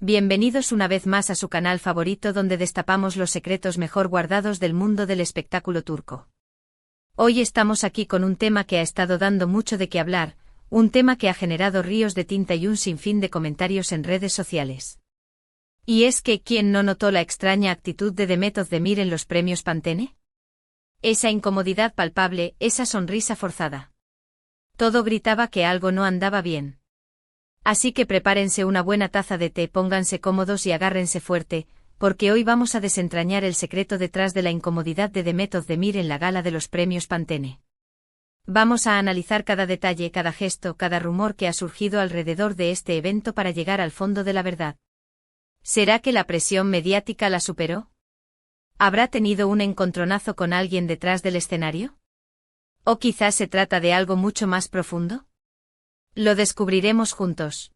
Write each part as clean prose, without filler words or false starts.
Bienvenidos una vez más a su canal favorito donde destapamos los secretos mejor guardados del mundo del espectáculo turco. Hoy estamos aquí con un tema que ha estado dando mucho de qué hablar, un tema que ha generado ríos de tinta y un sinfín de comentarios en redes sociales. Y es que, ¿quién no notó la extraña actitud de Demet Özdemir en los premios Pantene? Esa incomodidad palpable, esa sonrisa forzada. Todo gritaba que algo no andaba bien. Así que prepárense una buena taza de té, pónganse cómodos y agárrense fuerte, porque hoy vamos a desentrañar el secreto detrás de la incomodidad de Demet Özdemir en la gala de los premios Pantene. Vamos a analizar cada detalle, cada gesto, cada rumor que ha surgido alrededor de este evento para llegar al fondo de la verdad. ¿Será que la presión mediática la superó? ¿Habrá tenido un encontronazo con alguien detrás del escenario? ¿O quizás se trata de algo mucho más profundo? Lo descubriremos juntos.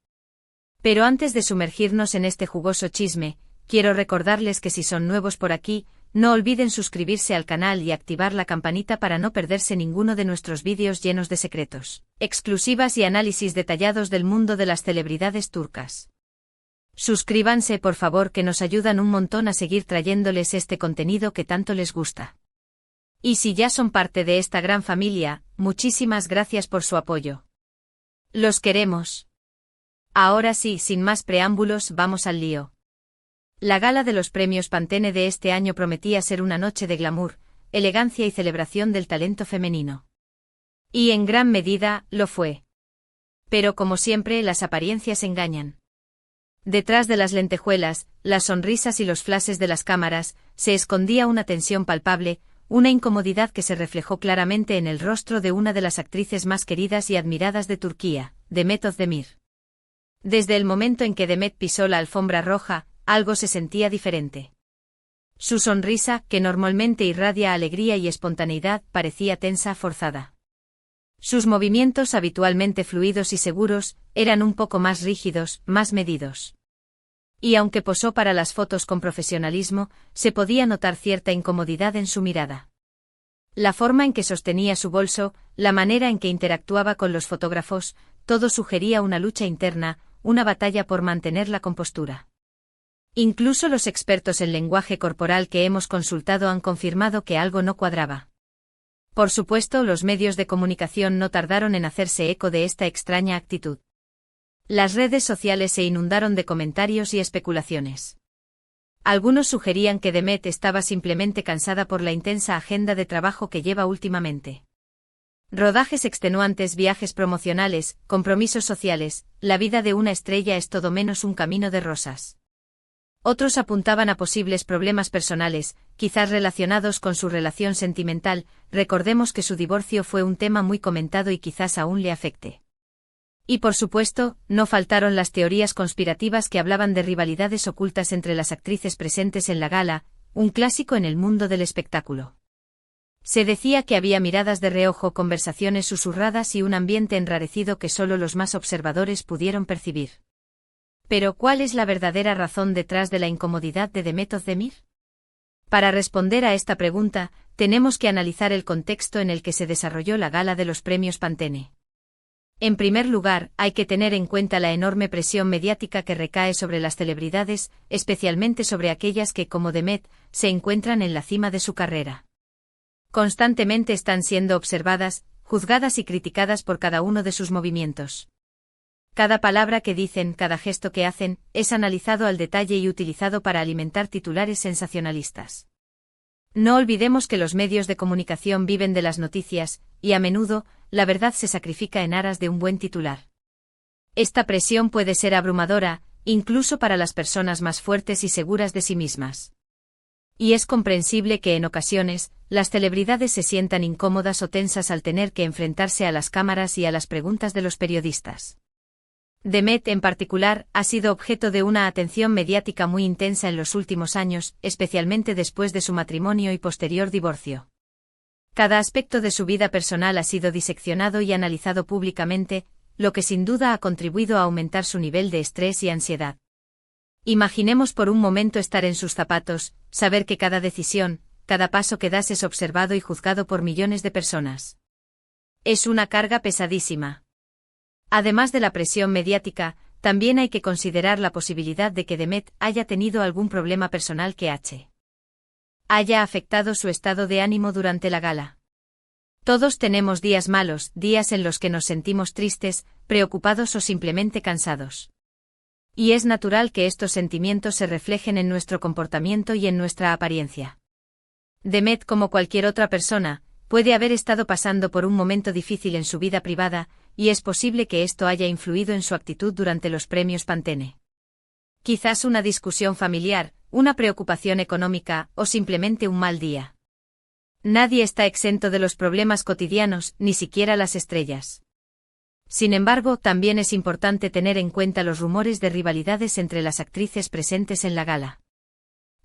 Pero antes de sumergirnos en este jugoso chisme, quiero recordarles que si son nuevos por aquí, no olviden suscribirse al canal y activar la campanita para no perderse ninguno de nuestros vídeos llenos de secretos, exclusivas y análisis detallados del mundo de las celebridades turcas. Suscríbanse por favor, que nos ayudan un montón a seguir trayéndoles este contenido que tanto les gusta. Y si ya son parte de esta gran familia, muchísimas gracias por su apoyo. Los queremos. Ahora sí, sin más preámbulos, vamos al lío. La gala de los premios Pantene de este año prometía ser una noche de glamour, elegancia y celebración del talento femenino. Y en gran medida, lo fue. Pero como siempre, las apariencias engañan. Detrás de las lentejuelas, las sonrisas y los flashes de las cámaras, se escondía una tensión palpable, una incomodidad que se reflejó claramente en el rostro de una de las actrices más queridas y admiradas de Turquía, Demet Özdemir. Desde el momento en que Demet pisó la alfombra roja, algo se sentía diferente. Su sonrisa, que normalmente irradia alegría y espontaneidad, parecía tensa, forzada. Sus movimientos, habitualmente fluidos y seguros, eran un poco más rígidos, más medidos. Y aunque posó para las fotos con profesionalismo, se podía notar cierta incomodidad en su mirada. La forma en que sostenía su bolso, la manera en que interactuaba con los fotógrafos, todo sugería una lucha interna, una batalla por mantener la compostura. Incluso los expertos en lenguaje corporal que hemos consultado han confirmado que algo no cuadraba. Por supuesto, los medios de comunicación no tardaron en hacerse eco de esta extraña actitud. Las redes sociales se inundaron de comentarios y especulaciones. Algunos sugerían que Demet estaba simplemente cansada por la intensa agenda de trabajo que lleva últimamente. Rodajes extenuantes, viajes promocionales, compromisos sociales, la vida de una estrella es todo menos un camino de rosas. Otros apuntaban a posibles problemas personales, quizás relacionados con su relación sentimental. Recordemos que su divorcio fue un tema muy comentado y quizás aún le afecte. Y por supuesto, no faltaron las teorías conspirativas que hablaban de rivalidades ocultas entre las actrices presentes en la gala, un clásico en el mundo del espectáculo. Se decía que había miradas de reojo, conversaciones susurradas y un ambiente enrarecido que solo los más observadores pudieron percibir. Pero ¿cuál es la verdadera razón detrás de la incomodidad de Demet Özdemir? Para responder a esta pregunta, tenemos que analizar el contexto en el que se desarrolló la gala de los premios Pantene. En primer lugar, hay que tener en cuenta la enorme presión mediática que recae sobre las celebridades, especialmente sobre aquellas que, como Demet, se encuentran en la cima de su carrera. Constantemente están siendo observadas, juzgadas y criticadas por cada uno de sus movimientos. Cada palabra que dicen, cada gesto que hacen, es analizado al detalle y utilizado para alimentar titulares sensacionalistas. No olvidemos que los medios de comunicación viven de las noticias, y a menudo, la verdad se sacrifica en aras de un buen titular. Esta presión puede ser abrumadora, incluso para las personas más fuertes y seguras de sí mismas. Y es comprensible que en ocasiones, las celebridades se sientan incómodas o tensas al tener que enfrentarse a las cámaras y a las preguntas de los periodistas. Demet, en particular, ha sido objeto de una atención mediática muy intensa en los últimos años, especialmente después de su matrimonio y posterior divorcio. Cada aspecto de su vida personal ha sido diseccionado y analizado públicamente, lo que sin duda ha contribuido a aumentar su nivel de estrés y ansiedad. Imaginemos por un momento estar en sus zapatos, saber que cada decisión, cada paso que das es observado y juzgado por millones de personas. Es una carga pesadísima. Además de la presión mediática, también hay que considerar la posibilidad de que Demet haya tenido algún problema personal que haya afectado su estado de ánimo durante la gala. Todos tenemos días malos, días en los que nos sentimos tristes, preocupados o simplemente cansados. Y es natural que estos sentimientos se reflejen en nuestro comportamiento y en nuestra apariencia. Demet, como cualquier otra persona, puede haber estado pasando por un momento difícil en su vida privada, y es posible que esto haya influido en su actitud durante los premios Pantene. Quizás una discusión familiar, una preocupación económica o simplemente un mal día. Nadie está exento de los problemas cotidianos, ni siquiera las estrellas. Sin embargo, también es importante tener en cuenta los rumores de rivalidades entre las actrices presentes en la gala.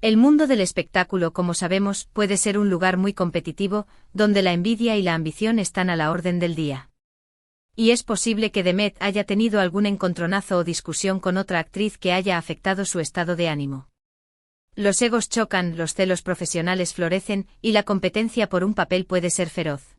El mundo del espectáculo, como sabemos, puede ser un lugar muy competitivo, donde la envidia y la ambición están a la orden del día. Y es posible que Demet haya tenido algún encontronazo o discusión con otra actriz que haya afectado su estado de ánimo. Los egos chocan, los celos profesionales florecen, y la competencia por un papel puede ser feroz.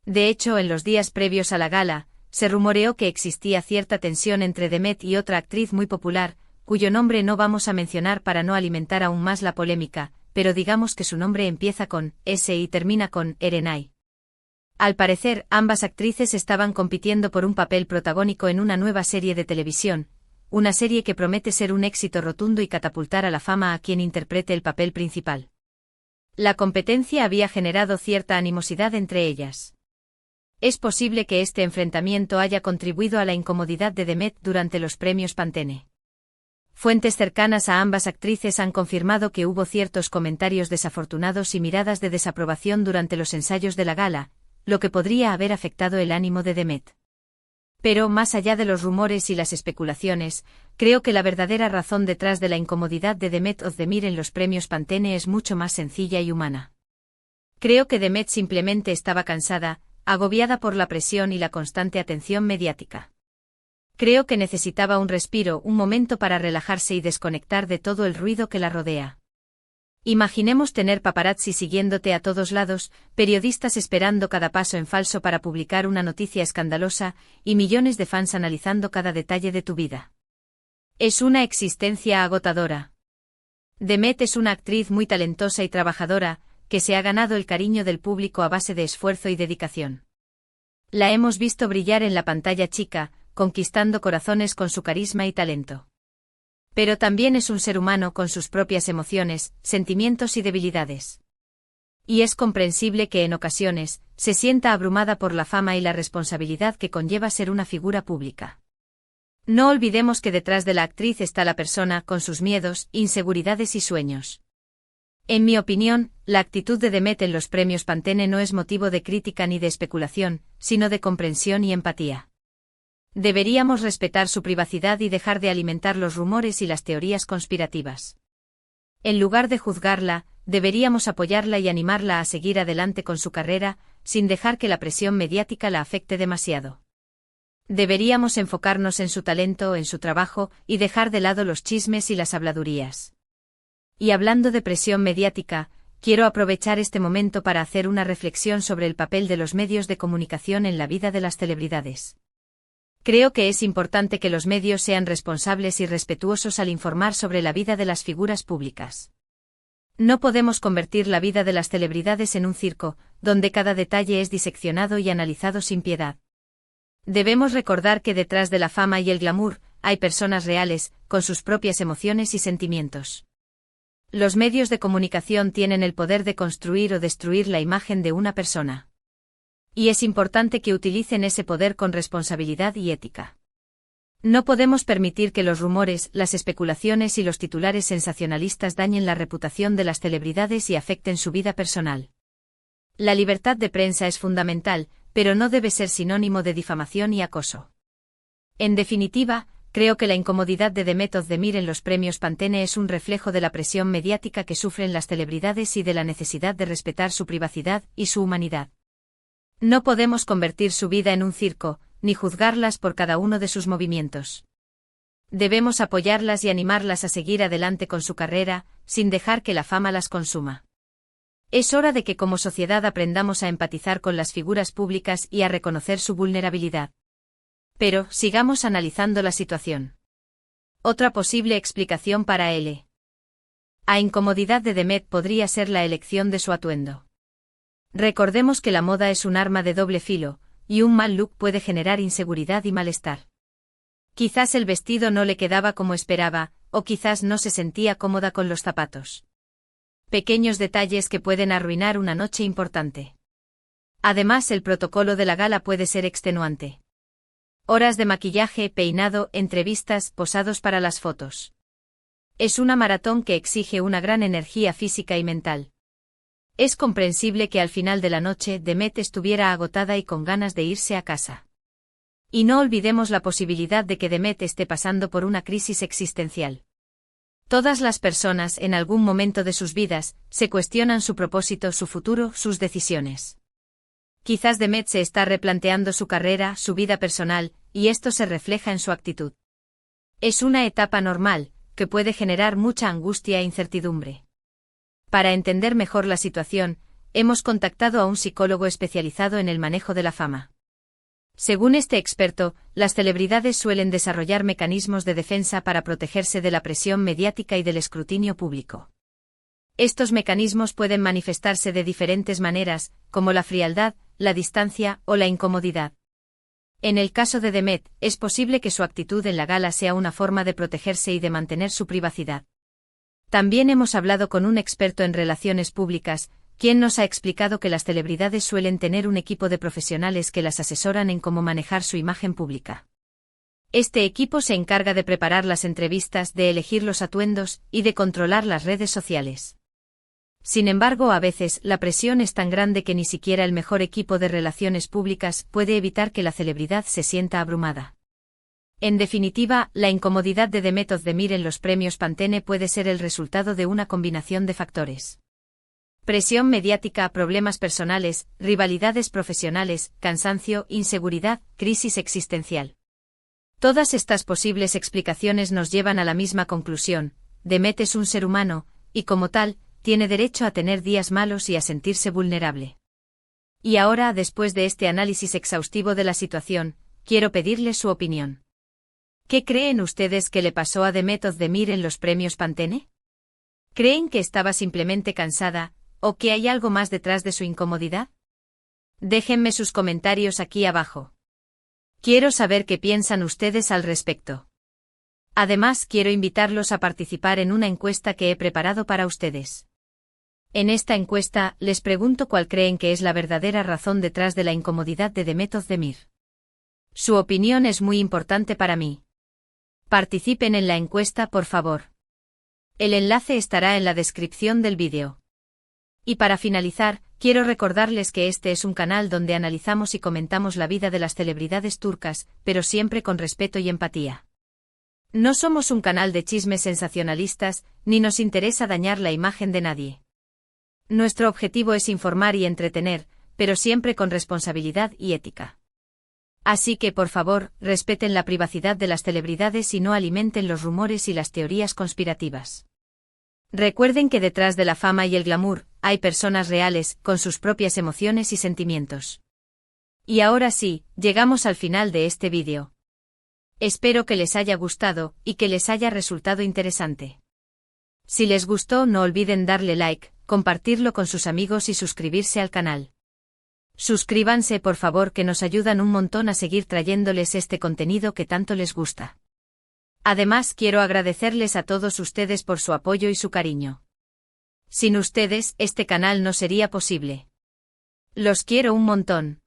De hecho, en los días previos a la gala, se rumoreó que existía cierta tensión entre Demet y otra actriz muy popular, cuyo nombre no vamos a mencionar para no alimentar aún más la polémica, pero digamos que su nombre empieza con S y termina con Erenay. Al parecer, ambas actrices estaban compitiendo por un papel protagónico en una nueva serie de televisión, una serie que promete ser un éxito rotundo y catapultar a la fama a quien interprete el papel principal. La competencia había generado cierta animosidad entre ellas. Es posible que este enfrentamiento haya contribuido a la incomodidad de Demet durante los premios Pantene. Fuentes cercanas a ambas actrices han confirmado que hubo ciertos comentarios desafortunados y miradas de desaprobación durante los ensayos de la gala, lo que podría haber afectado el ánimo de Demet. Pero, más allá de los rumores y las especulaciones, creo que la verdadera razón detrás de la incomodidad de Demet Özdemir en los premios Pantene es mucho más sencilla y humana. Creo que Demet simplemente estaba cansada, agobiada por la presión y la constante atención mediática. Creo que necesitaba un respiro, un momento para relajarse y desconectar de todo el ruido que la rodea. Imaginemos tener paparazzi siguiéndote a todos lados, periodistas esperando cada paso en falso para publicar una noticia escandalosa, y millones de fans analizando cada detalle de tu vida. Es una existencia agotadora. Demet es una actriz muy talentosa y trabajadora, que se ha ganado el cariño del público a base de esfuerzo y dedicación. La hemos visto brillar en la pantalla chica, conquistando corazones con su carisma y talento. Pero también es un ser humano con sus propias emociones, sentimientos y debilidades. Y es comprensible que en ocasiones, se sienta abrumada por la fama y la responsabilidad que conlleva ser una figura pública. No olvidemos que detrás de la actriz está la persona con sus miedos, inseguridades y sueños. En mi opinión, la actitud de Demet en los premios Pantene no es motivo de crítica ni de especulación, sino de comprensión y empatía. Deberíamos respetar su privacidad y dejar de alimentar los rumores y las teorías conspirativas. En lugar de juzgarla, deberíamos apoyarla y animarla a seguir adelante con su carrera, sin dejar que la presión mediática la afecte demasiado. Deberíamos enfocarnos en su talento, en su trabajo, y dejar de lado los chismes y las habladurías. Y hablando de presión mediática, quiero aprovechar este momento para hacer una reflexión sobre el papel de los medios de comunicación en la vida de las celebridades. Creo que es importante que los medios sean responsables y respetuosos al informar sobre la vida de las figuras públicas. No podemos convertir la vida de las celebridades en un circo, donde cada detalle es diseccionado y analizado sin piedad. Debemos recordar que detrás de la fama y el glamour, hay personas reales, con sus propias emociones y sentimientos. Los medios de comunicación tienen el poder de construir o destruir la imagen de una persona. Y es importante que utilicen ese poder con responsabilidad y ética. No podemos permitir que los rumores, las especulaciones y los titulares sensacionalistas dañen la reputación de las celebridades y afecten su vida personal. La libertad de prensa es fundamental, pero no debe ser sinónimo de difamación y acoso. En definitiva, creo que la incomodidad de Demet Özdemir en los premios Pantene es un reflejo de la presión mediática que sufren las celebridades y de la necesidad de respetar su privacidad y su humanidad. No podemos convertir su vida en un circo, ni juzgarlas por cada uno de sus movimientos. Debemos apoyarlas y animarlas a seguir adelante con su carrera, sin dejar que la fama las consuma. Es hora de que como sociedad aprendamos a empatizar con las figuras públicas y a reconocer su vulnerabilidad. Pero, sigamos analizando la situación. Otra posible explicación para la incomodidad de Demet podría ser la elección de su atuendo. Recordemos que la moda es un arma de doble filo, y un mal look puede generar inseguridad y malestar. Quizás el vestido no le quedaba como esperaba, o quizás no se sentía cómoda con los zapatos. Pequeños detalles que pueden arruinar una noche importante. Además, el protocolo de la gala puede ser extenuante. Horas de maquillaje, peinado, entrevistas, posados para las fotos. Es una maratón que exige una gran energía física y mental. Es comprensible que al final de la noche Demet estuviera agotada y con ganas de irse a casa. Y no olvidemos la posibilidad de que Demet esté pasando por una crisis existencial. Todas las personas, en algún momento de sus vidas, se cuestionan su propósito, su futuro, sus decisiones. Quizás Demet se está replanteando su carrera, su vida personal, y esto se refleja en su actitud. Es una etapa normal, que puede generar mucha angustia e incertidumbre. Para entender mejor la situación, hemos contactado a un psicólogo especializado en el manejo de la fama. Según este experto, las celebridades suelen desarrollar mecanismos de defensa para protegerse de la presión mediática y del escrutinio público. Estos mecanismos pueden manifestarse de diferentes maneras, como la frialdad, la distancia o la incomodidad. En el caso de Demet, es posible que su actitud en la gala sea una forma de protegerse y de mantener su privacidad. También hemos hablado con un experto en relaciones públicas, quien nos ha explicado que las celebridades suelen tener un equipo de profesionales que las asesoran en cómo manejar su imagen pública. Este equipo se encarga de preparar las entrevistas, de elegir los atuendos y de controlar las redes sociales. Sin embargo, a veces, la presión es tan grande que ni siquiera el mejor equipo de relaciones públicas puede evitar que la celebridad se sienta abrumada. En definitiva, la incomodidad de Demet Özdemir en los premios Pantene puede ser el resultado de una combinación de factores. Presión mediática, problemas personales, rivalidades profesionales, cansancio, inseguridad, crisis existencial. Todas estas posibles explicaciones nos llevan a la misma conclusión: Demet es un ser humano, y como tal, tiene derecho a tener días malos y a sentirse vulnerable. Y ahora, después de este análisis exhaustivo de la situación, quiero pedirles su opinión. ¿Qué creen ustedes que le pasó a Demet Özdemir en los premios Pantene? ¿Creen que estaba simplemente cansada, o que hay algo más detrás de su incomodidad? Déjenme sus comentarios aquí abajo. Quiero saber qué piensan ustedes al respecto. Además, quiero invitarlos a participar en una encuesta que he preparado para ustedes. En esta encuesta, les pregunto cuál creen que es la verdadera razón detrás de la incomodidad de Demet Özdemir. Su opinión es muy importante para mí. Participen en la encuesta, por favor. El enlace estará en la descripción del vídeo. Y para finalizar, quiero recordarles que este es un canal donde analizamos y comentamos la vida de las celebridades turcas, pero siempre con respeto y empatía. No somos un canal de chismes sensacionalistas, ni nos interesa dañar la imagen de nadie. Nuestro objetivo es informar y entretener, pero siempre con responsabilidad y ética. Así que, por favor, respeten la privacidad de las celebridades y no alimenten los rumores y las teorías conspirativas. Recuerden que detrás de la fama y el glamour, hay personas reales, con sus propias emociones y sentimientos. Y ahora sí, llegamos al final de este vídeo. Espero que les haya gustado, y que les haya resultado interesante. Si les gustó, no olviden darle like, compartirlo con sus amigos y suscribirse al canal. Suscríbanse, por favor, que nos ayudan un montón a seguir trayéndoles este contenido que tanto les gusta. Además, quiero agradecerles a todos ustedes por su apoyo y su cariño. Sin ustedes, este canal no sería posible. Los quiero un montón.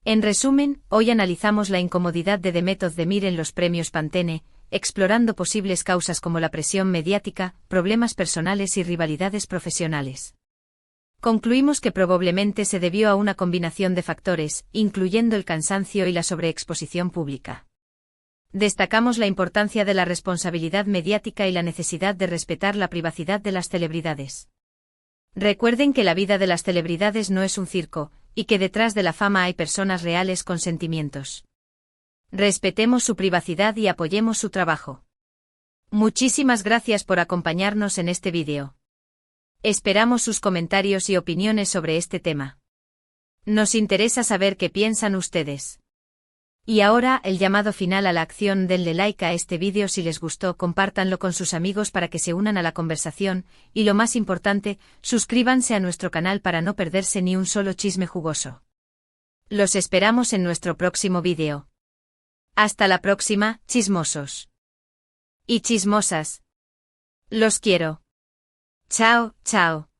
En resumen, hoy analizamos la incomodidad de Demet Özdemir en los premios Pantene, explorando posibles causas como la presión mediática, problemas personales y rivalidades profesionales. Concluimos que probablemente se debió a una combinación de factores, incluyendo el cansancio y la sobreexposición pública. Destacamos la importancia de la responsabilidad mediática y la necesidad de respetar la privacidad de las celebridades. Recuerden que la vida de las celebridades no es un circo, y que detrás de la fama hay personas reales con sentimientos. Respetemos su privacidad y apoyemos su trabajo. Muchísimas gracias por acompañarnos en este vídeo. Esperamos sus comentarios y opiniones sobre este tema. Nos interesa saber qué piensan ustedes. Y ahora, el llamado final a la acción: denle like a este vídeo si les gustó, compártanlo con sus amigos para que se unan a la conversación, y lo más importante, suscríbanse a nuestro canal para no perderse ni un solo chisme jugoso. Los esperamos en nuestro próximo vídeo. Hasta la próxima, chismosos. Y chismosas. Los quiero. Chao, chao.